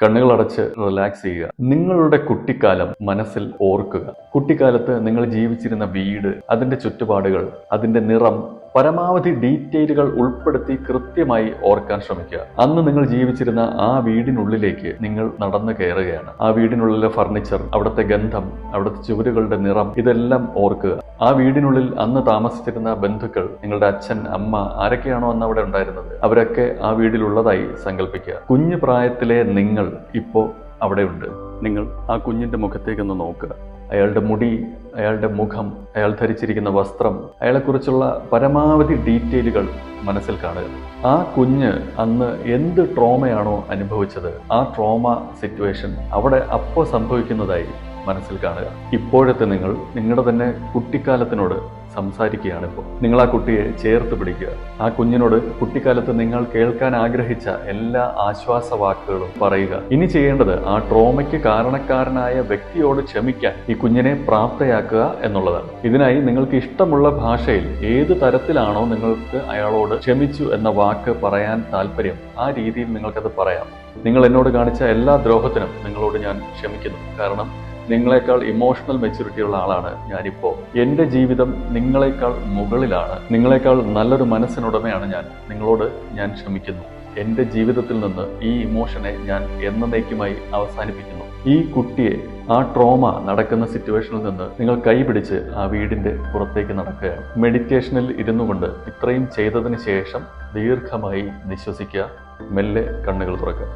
കണ്ണുകളടച്ച് റിലാക്സ് ചെയ്യുക. നിങ്ങളുടെ കുട്ടിക്കാലം മനസ്സിൽ ഓർക്കുക. കുട്ടിക്കാലത്ത് നിങ്ങൾ ജീവിച്ചിരുന്ന വീട്, അതിന്റെ ചുറ്റുപാടുകൾ, അതിന്റെ നിറം, പരമാവധി ഡീറ്റെയിലുകൾ ഉൾപ്പെടുത്തി കൃത്യമായി ഓർക്കാൻ ശ്രമിക്കുക. അന്ന് നിങ്ങൾ ജീവിച്ചിരുന്ന ആ വീടിനുള്ളിലേക്ക് നിങ്ങൾ നടന്നു കയറുകയാണ്. ആ വീടിനുള്ളിലെ ഫർണിച്ചർ, അവിടുത്തെ ഗന്ധം, അവിടുത്തെ ചുവരുകളുടെ നിറം, ഇതെല്ലാം ഓർക്കുക. ആ വീടിനുള്ളിൽ അന്ന് താമസിച്ചിരുന്ന ബന്ധുക്കൾ, നിങ്ങളുടെ അച്ഛൻ, അമ്മ, ആരൊക്കെയാണോ അന്ന് അവിടെ ഉണ്ടായിരുന്നത്, അവരൊക്കെ ആ വീട്ടിലുള്ളതായി സങ്കല്പിക്കുക. കുഞ്ഞു പ്രായത്തിലെ നിങ്ങൾ ഇപ്പോൾ അവിടെയുണ്ട്. നിങ്ങൾ ആ കുഞ്ഞിന്റെ മുഖത്തേക്കൊന്ന് നോക്കുക. അയാളുടെ മുടി, അയാളുടെ മുഖം, അയാൾ ധരിച്ചിരിക്കുന്ന വസ്ത്രം, അയാളെക്കുറിച്ചുള്ള പരമാവധി ഡീറ്റെയിലുകൾ മനസ്സിൽ കാണുക. ആ കുഞ്ഞ് അന്ന് എന്ത് ട്രോമയാണോ അനുഭവിച്ചത്, ആ ട്രോമ സിറ്റുവേഷൻ അവിടെ അപ്പോൾ സംഭവിക്കുന്നതായി മനസ്സിൽ കാണുക. ഇപ്പോഴത്തെ നിങ്ങൾ നിങ്ങളുടെ തന്നെ കുട്ടിക്കാലത്തിനോട് സംസാരിക്കുകയാണ്. ഇപ്പോൾ നിങ്ങൾ ആ കുട്ടിയെ ചേർത്ത് പിടിക്കുക. ആ കുഞ്ഞിനോട് കുട്ടിക്കാലത്ത് നിങ്ങൾ കേൾക്കാൻ ആഗ്രഹിച്ച എല്ലാ ആശ്വാസ വാക്കുകളും പറയുക. ഇനി ചെയ്യേണ്ടത് ആ ട്രോമയ്ക്ക് കാരണക്കാരനായ വ്യക്തിയോട് ക്ഷമിക്കാൻ ഈ കുഞ്ഞിനെ പ്രാപ്തയാക്കുക എന്നുള്ളതാണ്. ഇതിനായി നിങ്ങൾക്ക് ഇഷ്ടമുള്ള ഭാഷയിൽ ഏത് തരത്തിലാണോ നിങ്ങൾക്ക് അയാളോട് ക്ഷമിച്ചു എന്ന വാക്ക് പറയാൻ താല്പര്യം, ആ രീതിയിൽ നിങ്ങൾക്കത് പറയാം. നിങ്ങൾ എന്നോട് കാണിച്ച എല്ലാ ദ്രോഹത്തിനും നിങ്ങളോട് ഞാൻ ക്ഷമിക്കുന്നു. കാരണം നിങ്ങളെക്കാൾ ഇമോഷണൽ മെച്യൂരിറ്റി ഉള്ള ആളാണ് ഞാനിപ്പോൾ. എൻ്റെ ജീവിതം നിങ്ങളെക്കാൾ മുകളിലാണ്. നിങ്ങളെക്കാൾ നല്ലൊരു മനസ്സിനുടമയാണ് ഞാൻ. നിങ്ങളോട് ഞാൻ ക്ഷമിക്കുന്നു. എൻ്റെ ജീവിതത്തിൽ നിന്ന് ഈ ഇമോഷനെ ഞാൻ എന്നേക്കുമായി അവസാനിപ്പിക്കുന്നു. ഈ കുട്ടിയെ ആ ട്രോമ നടക്കുന്ന സിറ്റുവേഷനിൽ നിന്ന് നിങ്ങൾ കൈപിടിച്ച് ആ വീടിൻ്റെ പുറത്തേക്ക് നടക്കുകയാണ്. മെഡിറ്റേഷനിൽ ഇരുന്നു കൊണ്ട് ഇത്രയും ചെയ്തതിന് ശേഷം ദീർഘമായി നിശ്വസിക്കുക. മെല്ലെ കണ്ണുകൾ തുറക്കുക.